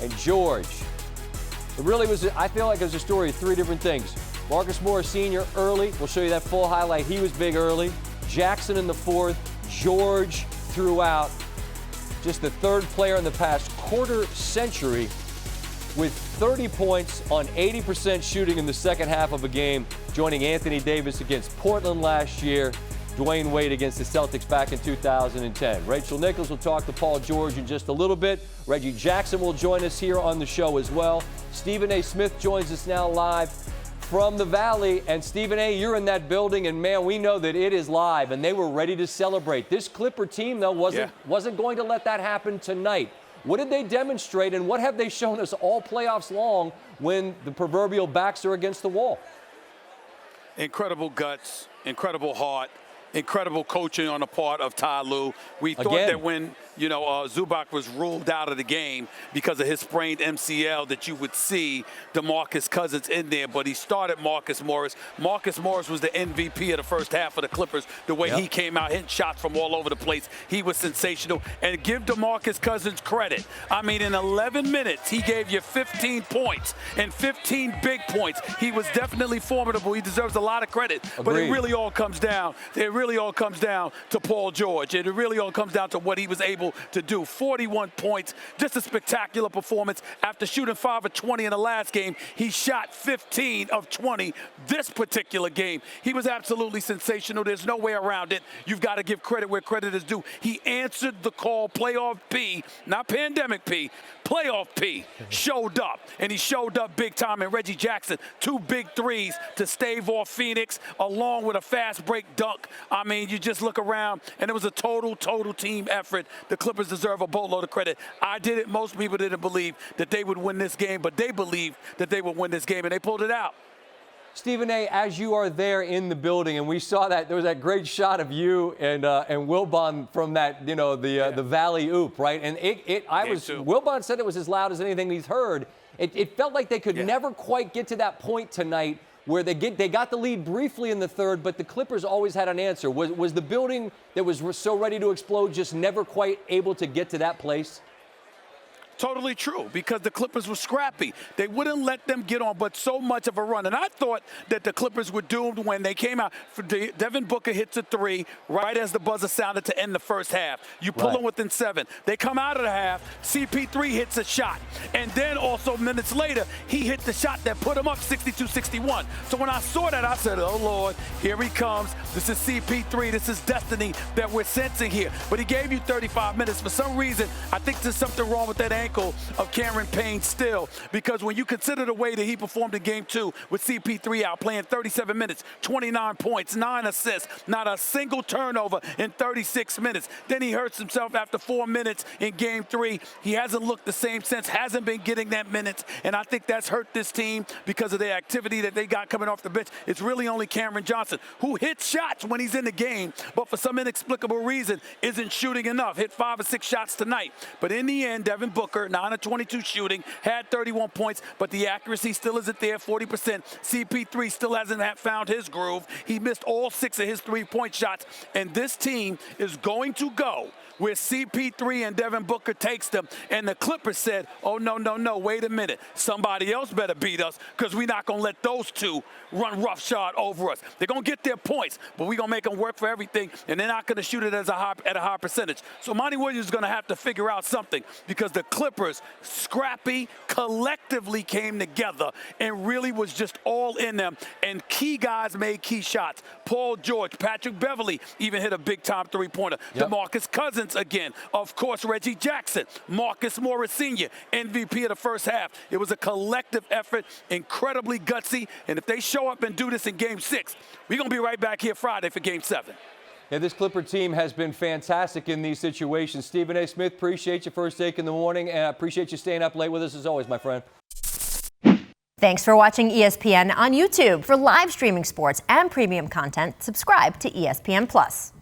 and George. It really was, I feel like it was a story of three different things. Marcus Morris Sr. early. We'll show you that full highlight. He was big early. Jackson in the fourth. George throughout. Just the third player in the past quarter century with 30 points on 80% shooting in the second half of a game, joining Anthony Davis against Portland last year, Dwayne Wade against the Celtics back in 2010. Rachel Nichols will talk to Paul George in just a little bit. Reggie Jackson will join us here on the show as well. Stephen A. Smith joins us now live from the Valley. And Stephen A., you're in that building, and man, we know that it is live, and they were ready to celebrate. This Clipper team, though, wasn't going to let that happen tonight. What did they demonstrate, and what have they shown us all playoffs long when the proverbial backs are against the wall? Incredible guts, incredible heart, incredible coaching on the part of Ty Lue. We thought that when, Zubac was ruled out of the game because of his sprained MCL that you would see DeMarcus Cousins in there, but he started Marcus Morris. Marcus Morris was the MVP of the first half of the Clippers. The way he came out hitting shots from all over the place, he was sensational. And give DeMarcus Cousins credit. I mean, in 11 minutes, he gave you 15 points and 15 big points. He was definitely formidable. He deserves a lot of credit. Agreed. But it really all comes down. It really all comes down to Paul George. It really all comes down to what he was able to do. 41 points, just a spectacular performance. After shooting 5 of 20 in the last game, he shot 15 of 20 this particular game. He was absolutely sensational. There's no way around it. You've got to give credit where credit is due. He answered the call. Playoff P, not pandemic P, playoff P showed up, and he showed up big time. And Reggie Jackson, 2 big threes to stave off Phoenix, along with a fast break dunk. I mean, you just look around, and it was a total team effort. The Clippers deserve a boatload of credit. I did it. Most people didn't believe that they would win this game, but they believed that they would win this game, and they pulled it out. Stephen A., as you are there in the building, and we saw that there was that great shot of you and Wilbon from that, the Valley Oop, right? And Wilbon said it was as loud as anything he's heard. It felt like they could never quite get to that point tonight where they got the lead briefly in the third, but the Clippers always had an answer. Was the building that was so ready to explode just never quite able to get to that place? Totally true, because the Clippers were scrappy. They wouldn't let them get on but so much of a run. And I thought that the Clippers were doomed when they came out. Devin Booker hits a 3 right as the buzzer sounded to end the first half. You pull them within 7. They come out of the half. CP3 hits a shot. And then also minutes later, he hit the shot that put him up 62-61. So when I saw that, I said, oh, Lord, here he comes. This is CP3. This is destiny that we're sensing here. But he gave you 35 minutes. For some reason, I think there's something wrong with that ankle of Cameron Payne still, because when you consider the way that he performed in game 2 with CP3 out, playing 37 minutes, 29 points, 9 assists, not a single turnover in 36 minutes. Then he hurts himself after 4 minutes in game 3. He hasn't looked the same since, hasn't been getting that minutes, and I think that's hurt this team because of the activity that they got coming off the bench. It's really only Cameron Johnson, who hits shots when he's in the game, but for some inexplicable reason isn't shooting enough. Hit 5 or 6 shots tonight. But in the end, Devin Booker, 9 of 22 shooting, had 31 points, but the accuracy still isn't there, 40%. CP3 still hasn't found his groove. He missed all 6 of his 3-point shots, and this team is going to go where CP3 and Devin Booker takes them. And the Clippers said, oh, no, wait a minute. Somebody else better beat us, because we're not going to let those two run roughshod over us. They're going to get their points, but we're going to make them work for everything, and they're not going to shoot it at a high percentage. So Monty Williams is going to have to figure out something, because the Clippers, scrappy, collectively came together and really was just all in them. And key guys made key shots. Paul George, Patrick Beverley even hit a big-time 3-pointer. DeMarcus Cousins again. Of course, Reggie Jackson, Marcus Morris Sr., MVP of the first half. It was a collective effort, incredibly gutsy. And if they show up and do this in Game 6, we're going to be right back here Friday for Game 7. Yeah, this Clipper team has been fantastic in these situations. Stephen A. Smith, appreciate your first take in the morning, and I appreciate you staying up late with us as always, my friend. Thanks for watching ESPN on YouTube. For live streaming sports and premium content, subscribe to ESPN+.